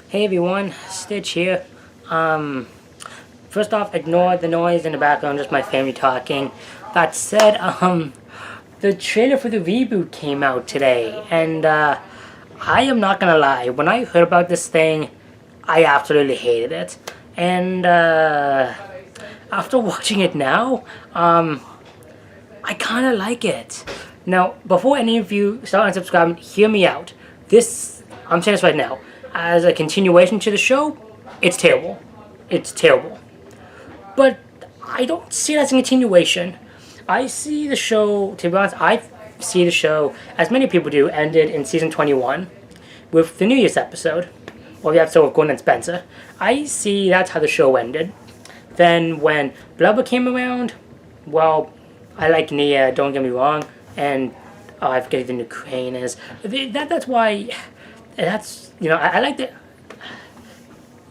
Hey everyone, Stitch here. First off, ignore the noise in the background, just my family talking. That said, the trailer for the reboot came out today, and I am not gonna lie, when I heard about this thing, I absolutely hated it. And after watching it now, I kinda like it. Now, before any of you start unsubscribing, hear me out. I'm saying this right now, as a continuation to the show, it's terrible. It's terrible. But I don't see it as a continuation. I see the show, to be honest, I see the show, as many people do, ended in season 21 with the New Year's episode, or the episode of Gordon and Spencer. I see that's how the show ended. Then when Blubber came around, well, I like Nia, don't get me wrong, and I forget who the new crane is. That's why, I like the,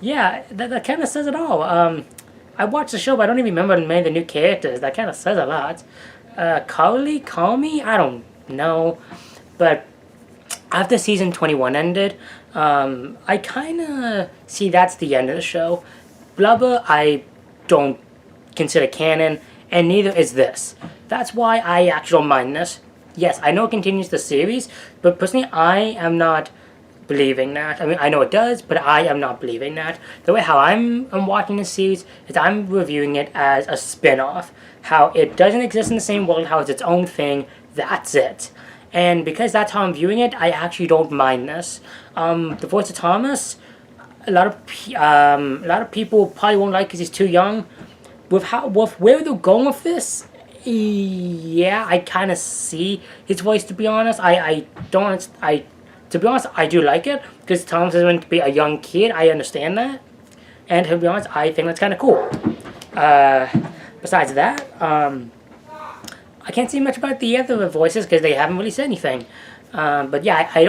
yeah, that kind of says it all. I watched the show, but I don't even remember many of the new characters. That kind of says a lot. Carly, call me? I don't know. But after season 21 ended, I kind of see that's the end of the show. Blubber, I don't consider canon, and neither is this. That's why I actually don't mind this. Yes, I know it continues the series, but personally, I am not believing that. I mean, I know it does, but I am not believing that. The way how I'm watching the series is I'm reviewing it as a spin-off. How it doesn't exist in the same world, how it's its own thing, that's it. And because that's how I'm viewing it, I actually don't mind this. The voice of Thomas, a lot of people probably won't like because he's too young. With where they're going with this, yeah, I kind of see his voice. To be honest, to be honest, I do like it because Thomas is meant to be a young kid. I understand that, and to be honest, I think that's kind of cool. Besides that, I can't see much about the other voices because they haven't really said anything. But yeah, I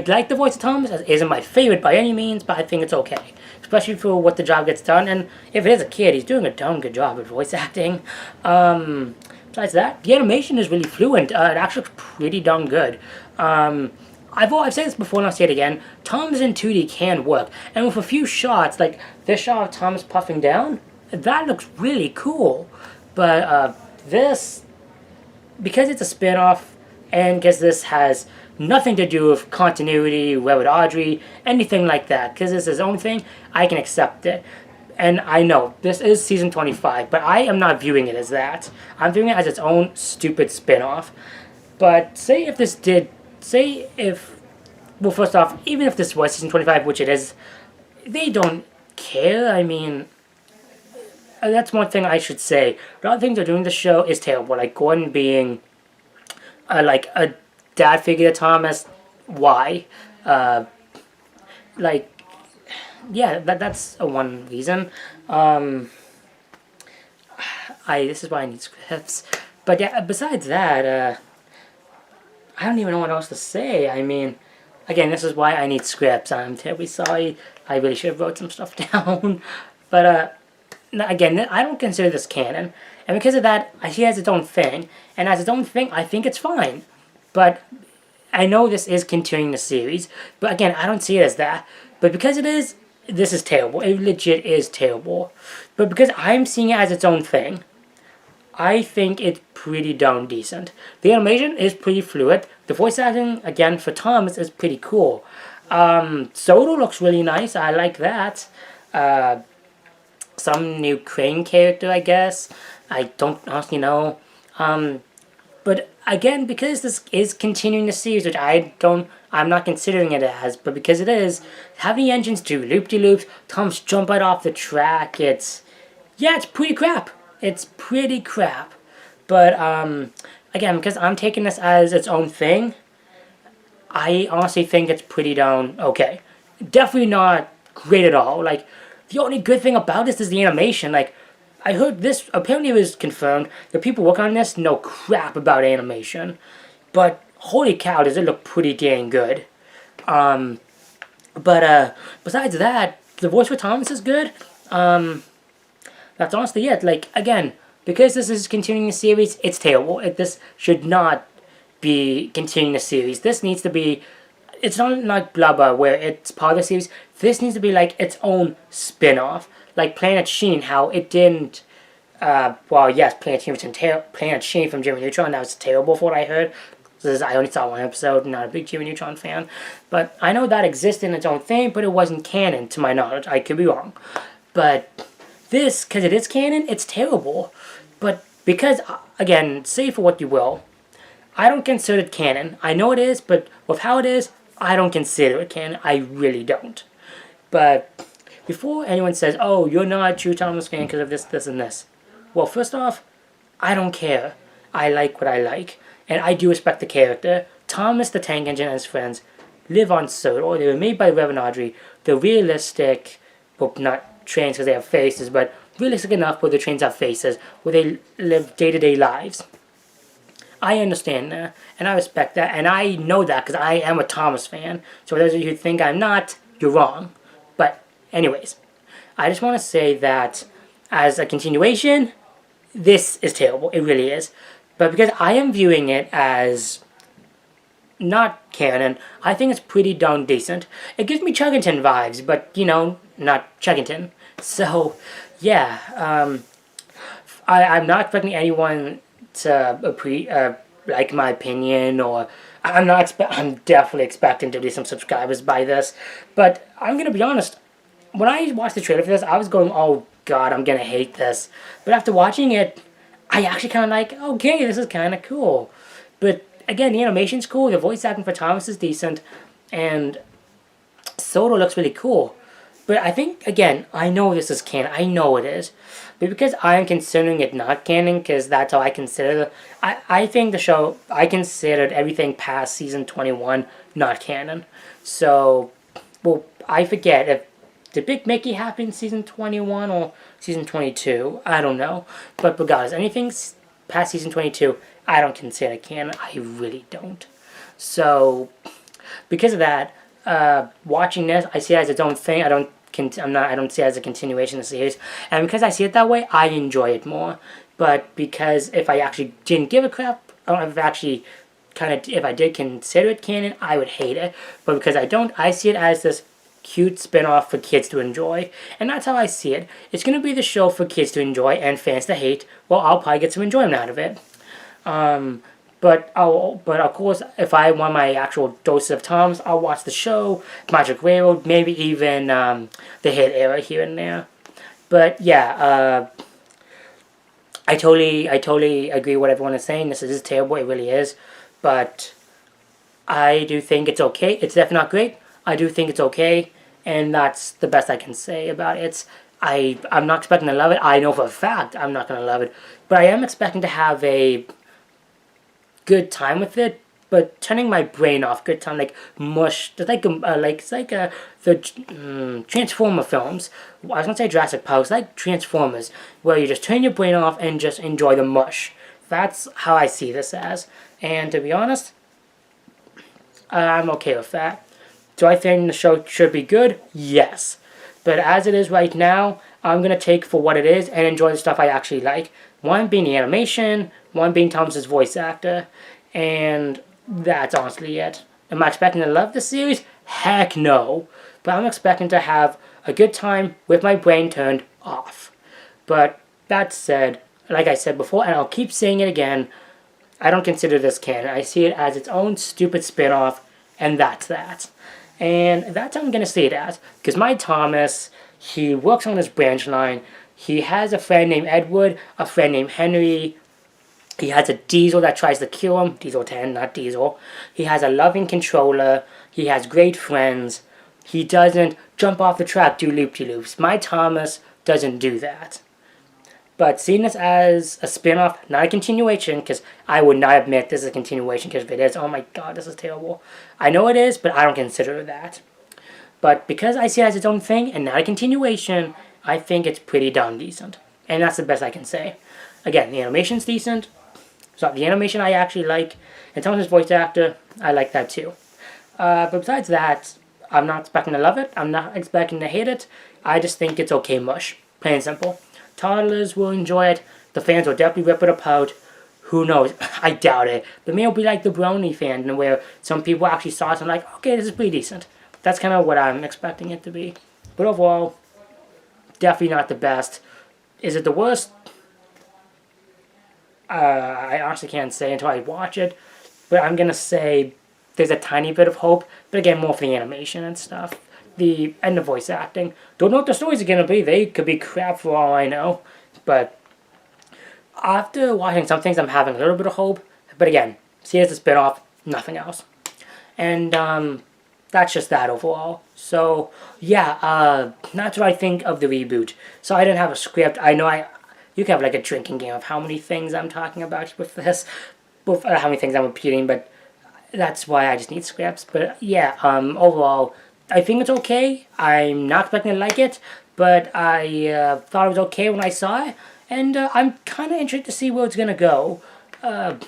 like the voice of Thomas. It isn't my favorite by any means, but I think it's okay, especially for what the job gets done. And if it is a kid, he's doing a darn good job at voice acting. Besides that, the animation is really fluent. It actually looks pretty darn good. I've said this before and I'll say it again. Thomas in 2D can work. And with a few shots, like this shot of Thomas puffing down, that looks really cool. But this, because it's a spin-off, and because this has nothing to do with continuity, with Audrey, anything like that, because it's his own thing, I can accept it. And I know, this is season 25, but I am not viewing it as that. I'm viewing it as its own stupid spin-off. But well, first off, even if this was season 25, which it is, they don't care. I mean, that's one thing I should say. The other things they're doing the show is terrible. Like Gordon being, like, a dad figure to Thomas. Why? Like, yeah, that's one reason. This is why I need scripts. But yeah, besides that, I don't even know what else to say. I mean, again, this is why I need scripts. I'm terribly sorry. I really should have wrote some stuff down. But, again, I don't consider this canon. And because of that, I see it as its own thing. And as its own thing, I think it's fine. But I know this is continuing the series. But again, I don't see it as that. But because it is, this is terrible. It legit is terrible. But because I'm seeing it as its own thing, I think it's pretty darn decent. The animation is pretty fluid. The voice acting, again, for Thomas is pretty cool. Soto looks really nice. I like that. Some new crane character, I guess. I don't honestly know. But again, because this is continuing the series, which I'm not considering it as, but because it is, having the engines do loop-de-loops, Thomas jump right off the track, it's pretty crap. It's pretty crap. But, again, because I'm taking this as its own thing, I honestly think it's pretty darn okay. Definitely not great at all. Like, the only good thing about this is the animation. Like, I heard this, apparently it was confirmed, the people working on this know crap about animation. But, holy cow, does it look pretty dang good. Besides that, the voice for Thomas is good. That's honestly it. Like, again, because this is continuing the series, it's terrible. This should not be continuing the series. This needs to be... It's not like Blubber, where it's part of the series. This needs to be like its own spin-off. Like Planet Sheen, how it didn't... well, yes, Planet Sheen from Jimmy Neutron, that was terrible for what I heard. I only saw one episode, not a big Jimmy Neutron fan. But I know that existed in its own thing, but it wasn't canon, to my knowledge. I could be wrong. But this, because it is canon, it's terrible. But because, again, say for what you will, I don't consider it canon. I know it is, but with how it is, I don't consider it canon. I really don't. But before anyone says, oh, you're not a true Thomas fan because of this, this, and this. Well, first off, I don't care. I like what I like. And I do respect the character. Thomas the Tank Engine and his friends live on Sodor. They were made by Reverend Audrey. They're realistic, well, not trains because they have faces, but realistic enough where the trains have faces, where they live day-to-day lives. I understand that, and I respect that, and I know that because I am a Thomas fan. So for those of you who think I'm not, you're wrong. But anyways, I just want to say that as a continuation, this is terrible. It really is. But because I am viewing it as not canon, I think it's pretty darn decent. It gives me Chuggington vibes, but, you know, not Chuggington. So, yeah, I'm not expecting anyone to like my opinion, or I'm definitely expecting to do some subscribers by this. But I'm going to be honest, when I watched the trailer for this, I was going, oh god, I'm going to hate this. But after watching it, I actually kind of like, okay, this is kind of cool. But again, the animation's cool, the voice acting for Thomas is decent, and Soto looks really cool. But I think, again, I know this is canon, I know it is. But because I'm considering it not canon, because that's how I consider it, I think the show, I considered everything past season 21 not canon. So, well, I forget if did Big Mickey happen in season 21 or season 22? I don't know. But regardless, anything past season 22, I don't consider canon. I really don't. So, because of that, watching this, I see it as its own thing. I don't see it as a continuation of the series. And because I see it that way, I enjoy it more. But because if I actually didn't give a crap, or if I did consider it canon, I would hate it. But because I don't, I see it as this cute spin-off for kids to enjoy, and that's how I see it. It's going to be the show for kids to enjoy and fans to hate. Well, I'll probably get some enjoyment out of it. But of course, if I want my actual dose of Toms, I'll watch the show, Magic Railroad, maybe even the hit era here and there. But yeah, I totally agree with what everyone is saying. This is terrible, it really is. But I do think it's okay. It's definitely not great. I do think it's okay, and that's the best I can say about it. I'm not expecting to love it. I know for a fact I'm not going to love it, but I am expecting to have a good time with it, but turning my brain off. Good time, like mush. It's like the Transformer films. I was going to say Jurassic Park. It's like Transformers, where you just turn your brain off and just enjoy the mush. That's how I see this as, and to be honest, I'm okay with that. Do I think the show should be good? Yes. But as it is right now, I'm going to take for what it is and enjoy the stuff I actually like. One being the animation, one being Thomas's voice actor, and that's honestly it. Am I expecting to love the series? Heck no. But I'm expecting to have a good time with my brain turned off. But that said, like I said before, and I'll keep saying it again, I don't consider this canon. I see it as its own stupid spin-off, and that's that. And that's how I'm going to see it as. Because my Thomas, he works on his branch line. He has a friend named Edward, a friend named Henry. He has a Diesel that tries to kill him. Diesel 10, not Diesel. He has a loving controller. He has great friends. He doesn't jump off the track, do loop-de-loops. My Thomas doesn't do that. But seeing this as a spin-off, not a continuation, because I would not admit this is a continuation, because if it is, oh my god, this is terrible. I know it is, but I don't consider that. But because I see it as its own thing, and not a continuation, I think it's pretty darn decent. And that's the best I can say. Again, the animation's decent. So the animation I actually like. And Thomas' voice actor, I like that too. But besides that, I'm not expecting to love it. I'm not expecting to hate it. I just think it's okay mush. Plain and simple. Toddlers will enjoy it. The fans will definitely rip it apart. Who knows? I doubt it. But maybe it'll be like the Brony fan, where some people actually saw it and like, okay, this is pretty decent. that's kind of what I'm expecting it to be. But overall, definitely not the best. Is it the worst? I honestly can't say until I watch it. But I'm going to say there's a tiny bit of hope. But again, more for the animation and stuff. And the voice acting. Don't know what the stories are going to be. They could be crap for all I know. But after watching some things, I'm having a little bit of hope. But again, see it as a spin-off, nothing else. And that's just that overall. So yeah, that's what I think of the reboot. So I didn't have a script. I know you can have like a drinking game of how many things I'm talking about with this, with how many things I'm repeating, but that's why I just need scripts. But yeah, overall, I think it's okay. I'm not expecting to like it, but I thought it was okay when I saw it, and I'm kind of interested to see where it's gonna go. I'm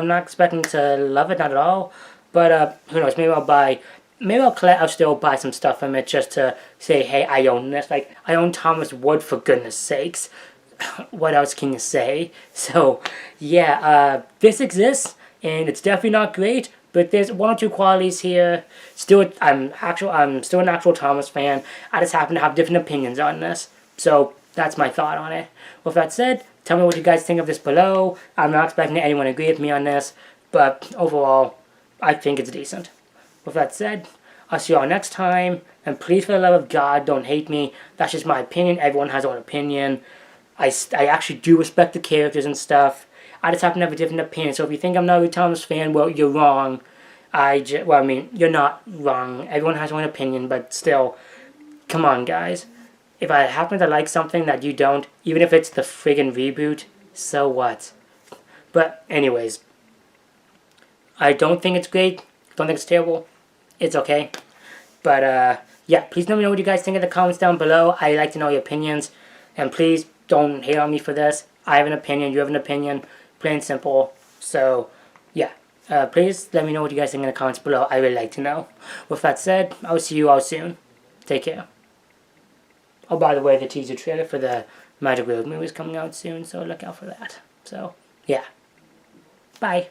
not expecting to love it, not at all. But who knows? I'll still buy some stuff from it just to say, hey, I own this. Like, I own Thomas Wood, for goodness sakes. What else can you say? So, yeah, this exists, and it's definitely not great, but there's one or two qualities here. Still, I'm still an actual Thomas fan. I just happen to have different opinions on this. So, that's my thought on it. With that said, tell me what you guys think of this below. I'm not expecting anyone to agree with me on this, but overall, I think it's decent. With that said, I'll see you all next time, and please, for the love of God, don't hate me. That's just my opinion. Everyone has their own opinion. I actually do respect the characters and stuff. I just happen to have a different opinion. So if you think I'm not a Thomas fan, well, you're wrong. You're not wrong. Everyone has their own opinion, but still, come on, guys. If I happen to like something that you don't, even if it's the friggin' reboot, so what? But anyways, I don't think it's great. Don't think it's terrible. It's okay. But yeah, please let me know what you guys think in the comments down below. I like to know your opinions. And please don't hate on me for this. I have an opinion. You have an opinion. Plain and simple. So yeah. Please let me know what you guys think in the comments below. I really like to know. With that said, I'll see you all soon. Take care. Oh, by the way, the teaser trailer for the Magic Road movie is coming out soon, so look out for that. So, yeah. Bye.